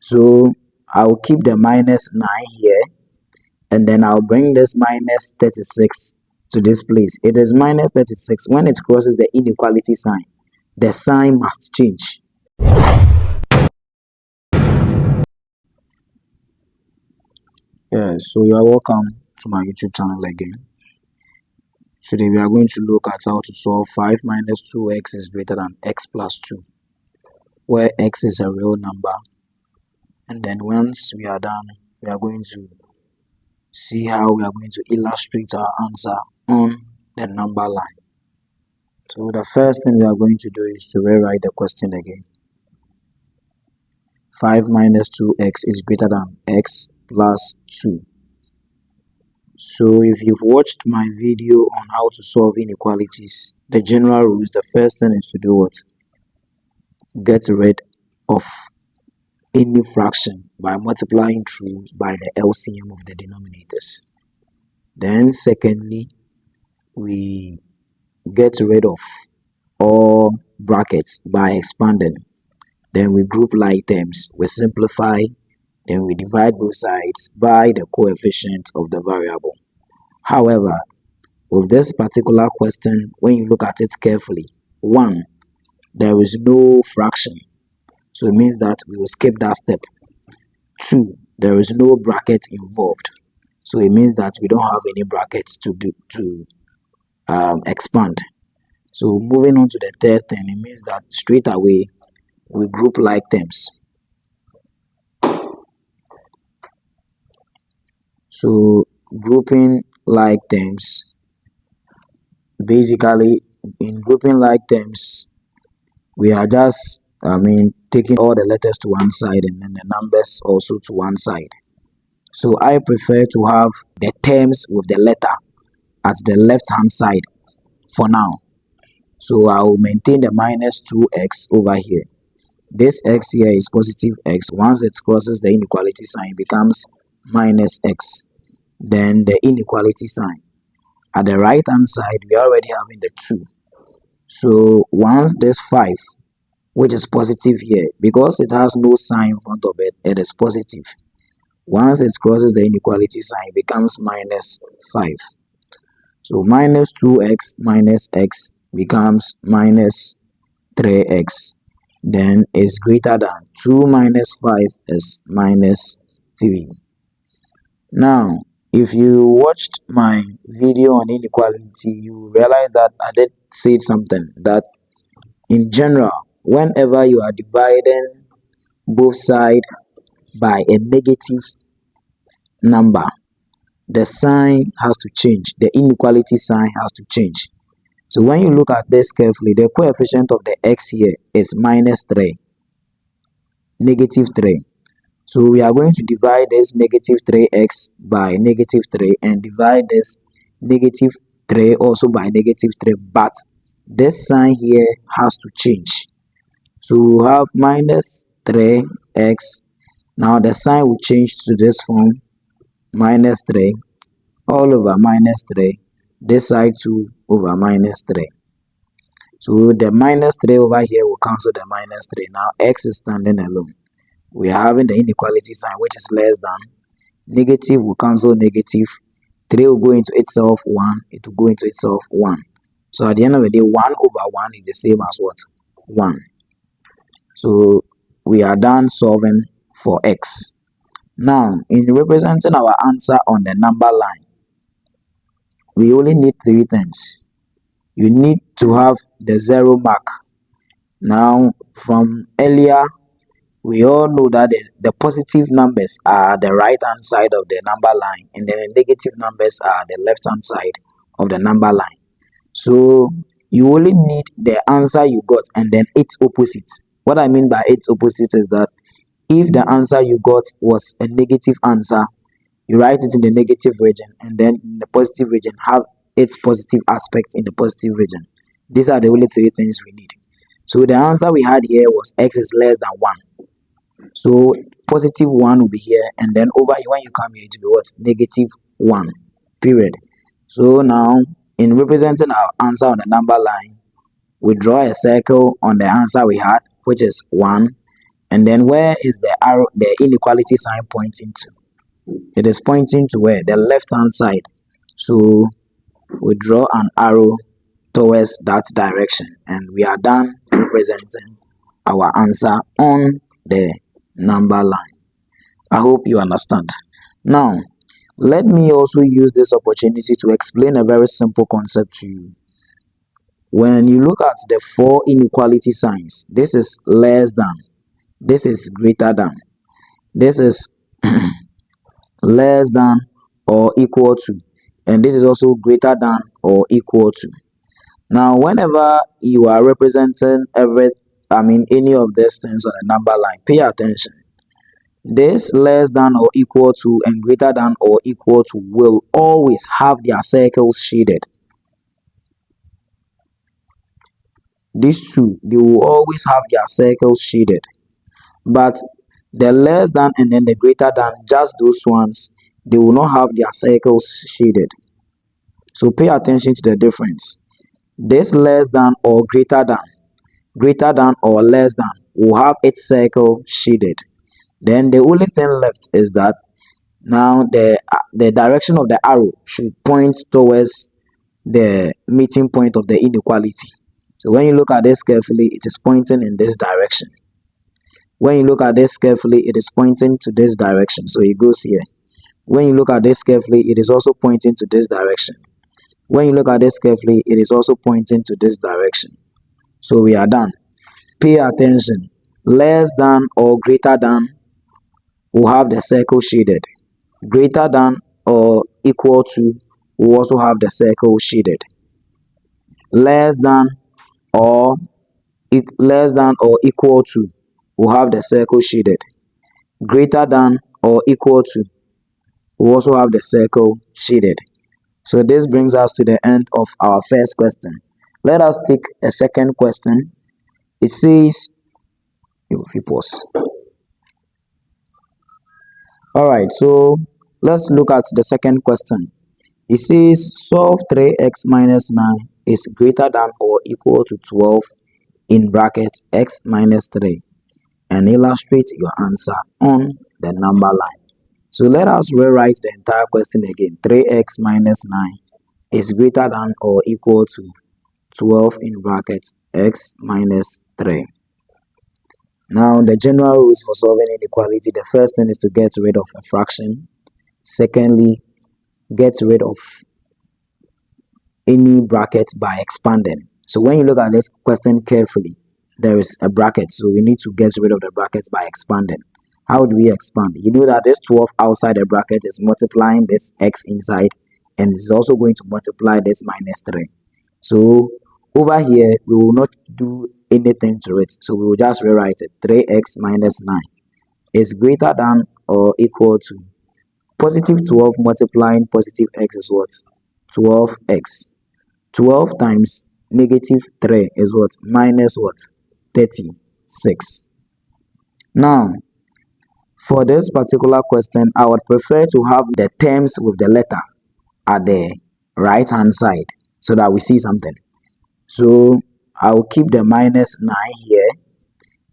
So I'll keep the minus 9 here, and then I'll bring this minus 36 to this place. It is minus 36. When it crosses the inequality sign, the sign must change. Yeah, so you are welcome to my YouTube channel again. Today we are going to look at how to solve 5 minus 2x is greater than x plus 2, where x is a real number. And then once we are done, we are going to see how we are going to illustrate our answer on the number line. So the first thing we are going to do is to rewrite the question again. 5 minus 2x is greater than x plus 2. So if you've watched my video on how to solve inequalities, the general rules, the first thing is to do what? Get rid of any fraction by multiplying through by the LCM of the denominators. Then secondly, we get rid of all brackets by expanding. Then we group like terms, we simplify, then we divide both sides by the coefficient of the variable. However, with this particular question, when you look at it carefully, 1, there is no fraction, so it means that we will skip that step. 2, there is no bracket involved, so it means that we don't have any brackets to expand. So moving on to the third thing, it means that straight away we group like terms. So grouping like terms, basically in grouping like terms, we are just taking all the letters to one side and then the numbers also to one side. So I prefer to have the terms with the letter at the left hand side for now. So I will maintain the minus 2x over here. This x here is positive x. Once it crosses the inequality sign, it becomes minus x. Then the inequality sign. At the right hand side, we are already having the 2. So once this 5, which is positive here, because it has no sign in front of it, it is positive. Once it crosses the inequality sign, it becomes minus 5. So minus 2x minus x becomes minus 3x. Then is greater than 2 minus 5 is minus 3. Now, if you watched my video on inequality, you realize that I did say something that in general, whenever you are dividing both sides by a negative number, the sign has to change. The inequality sign has to change. So when you look at this carefully, the coefficient of the x here is minus 3, negative 3. So we are going to divide this negative 3x by negative 3 and divide this negative 3 also by negative 3. But this sign here has to change. So we have minus 3x. Now the sign will change to this form, minus 3 all over minus 3. This side 2 over minus 3. So the minus 3 over here will cancel the minus 3. Now x is standing alone. We are having the inequality sign, which is less than. Negative will cancel negative. 3 will go into itself 1. It will go into itself 1. So at the end of the day, 1 over 1 is the same as what? 1. So we are done solving for x. Now, in representing our answer on the number line, we only need 3 things. You need to have the 0 mark. Now, from earlier, we all know that the positive numbers are the right hand side of the number line and then the negative numbers are the left hand side of the number line. So you only need the answer you got and then its opposite. What I mean by its opposite is that if the answer you got was a negative answer, you write it in the negative region and then in the positive region have its positive aspect in the positive region. These are the only 3 things we need. So the answer we had here was x is less than 1. So positive 1 will be here and then over here when you come here it will be what? Negative 1, period. So now in representing our answer on the number line, we draw a circle on the answer we had, which is 1, And then where is the arrow, the inequality sign pointing to? It is pointing to where? The left hand side. So we draw an arrow towards that direction, and we are done representing our answer on the number line. I hope you understand. Now, let me also use this opportunity to explain a very simple concept to you. When you look at the four inequality signs, this is less than, this is greater than, this is less than or equal to, and this is also greater than or equal to. Now, whenever you are representing any of these things on a number line, pay attention. This less than or equal to and greater than or equal to will always have their circles shaded. These two, they will always have their circles shaded. But the less than and then the greater than, just those ones, they will not have their circles shaded. So pay attention to the difference. This less than or greater than or less than will have its circle shaded. Then the only thing left is that now the direction of the arrow should point towards the meeting point of the inequality. So when you look at this carefully, it is pointing in this direction. When you look at this carefully, it is pointing to this direction. So it goes here. When you look at this carefully, it is also pointing to this direction. When you look at this carefully, it is also pointing to this direction. So we are done. Pay attention. Less than or greater than will have the circle shaded. Greater than or equal to will also have the circle shaded. Less than or equal to will have the circle shaded. Greater than or equal to will also have the circle shaded. So this brings us to the end of our first question. Let us take a second question. It says, if you pause. All right, so let's look at the second question. It says solve 3x minus 9 is greater than or equal to 12 in bracket x minus 3 and illustrate your answer on the number line. So let us rewrite the entire question again. 3x minus 9 is greater than or equal to 12 in brackets x minus 3. Now, the general rules for solving inequality, the first thing is to get rid of a fraction. Secondly, get rid of any bracket by expanding. So when you look at this question carefully, there is a bracket. So we need to get rid of the brackets by expanding. How do we expand? You know that this 12 outside the bracket is multiplying this x inside, and it's also going to multiply this minus 3. So over here, we will not do anything to it. So we will just rewrite it. 3x minus 9 is greater than or equal to positive 12 multiplying positive x is what? 12x. 12 times negative 3 is what? Minus what? 36. Now, for this particular question, I would prefer to have the terms with the letter at the right hand side so that we see something. So I'll keep the minus 9 here,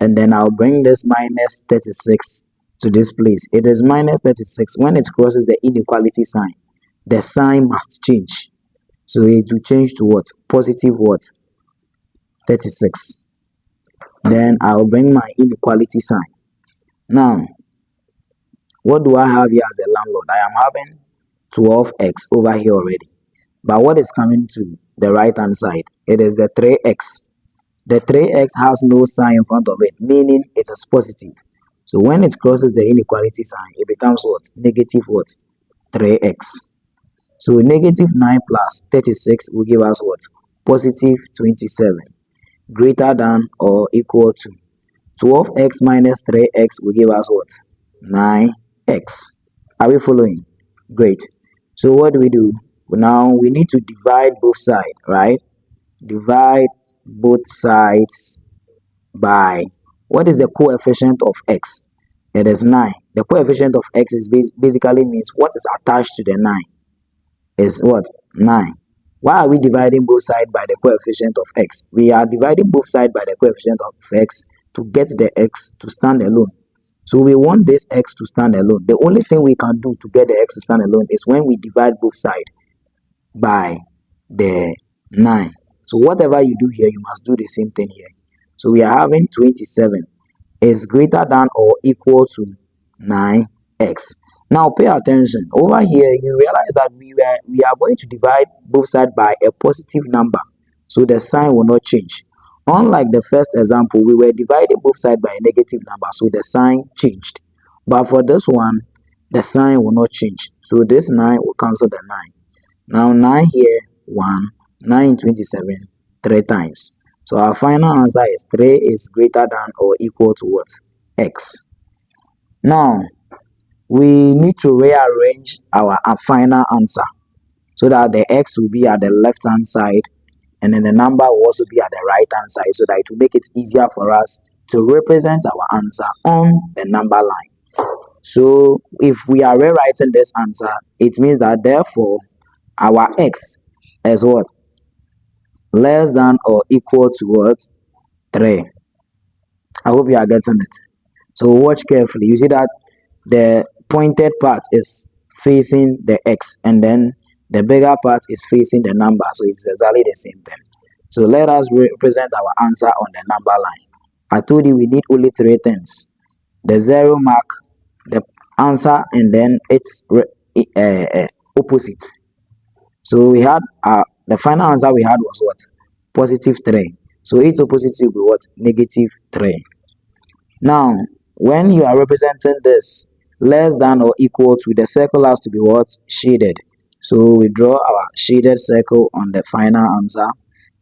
and then I'll bring this minus 36 to this place. It is minus 36. When it crosses the inequality sign, the sign must change. So it will change to what? Positive what? 36. Then I'll bring my inequality sign. Now, what do I have here as a landlord? I am having 12x over here already. But what is coming to the right hand side? It is the 3x. The 3x has no sign in front of it, meaning it is positive. So when it crosses the inequality sign, it becomes what? Negative what? 3x. So negative 9 plus 36 will give us what? Positive 27. Greater than or equal to 12x minus 3x will give us what? 9x. Are we following? Great. So what do? Now we need to divide both sides, right? Divide both sides by, what is the coefficient of x? It is 9. The coefficient of x is basically means what is attached to the 9 is what? 9. Why are we dividing both sides by the coefficient of x? We are dividing both sides by the coefficient of x to get the x to stand alone. So we want this x to stand alone. The only thing we can do to get the x to stand alone is when we divide both sides by the 9. So whatever you do here, you must do the same thing here. So we are having 27 is greater than or equal to 9x. Now pay attention. Over here, you realize that we are going to divide both sides by a positive number. So the sign will not change. Unlike the first example, we were dividing both sides by a negative number, so the sign changed. But for this one, the sign will not change. So this 9 will cancel the 9. Now 9 here, 1, 9 in 27, 3 times. So our final answer is 3 is greater than or equal to what? X. Now, we need to rearrange our final answer so that the x will be at the left hand side and then the number will also be at the right hand side, so that it will make it easier for us to represent our answer on the number line. So if we are rewriting this answer, it means that therefore our x is what? Less than or equal to what? 3. I hope you are getting it. So watch carefully. You see that the pointed part is facing the x and then the bigger part is facing the number. So it's exactly the same thing. So let us represent our answer on the number line. I told you we need only 3 things. The 0 mark, the answer, and then its opposite. So we had the final answer we had was what? Positive 3. So its opposite will be what? Negative 3. Now, when you are representing this less than or equal to, the circle has to be what? Shaded. So we draw our shaded circle on the final answer.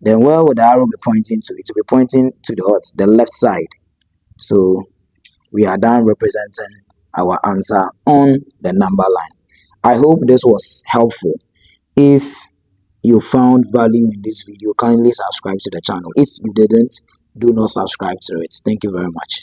Then where would the arrow be pointing to? It will be pointing to the what? The left side. So we are done representing our answer on the number line. I hope this was helpful. If you found value in this video, kindly subscribe to the channel. If you didn't, do not subscribe to it. Thank you very much.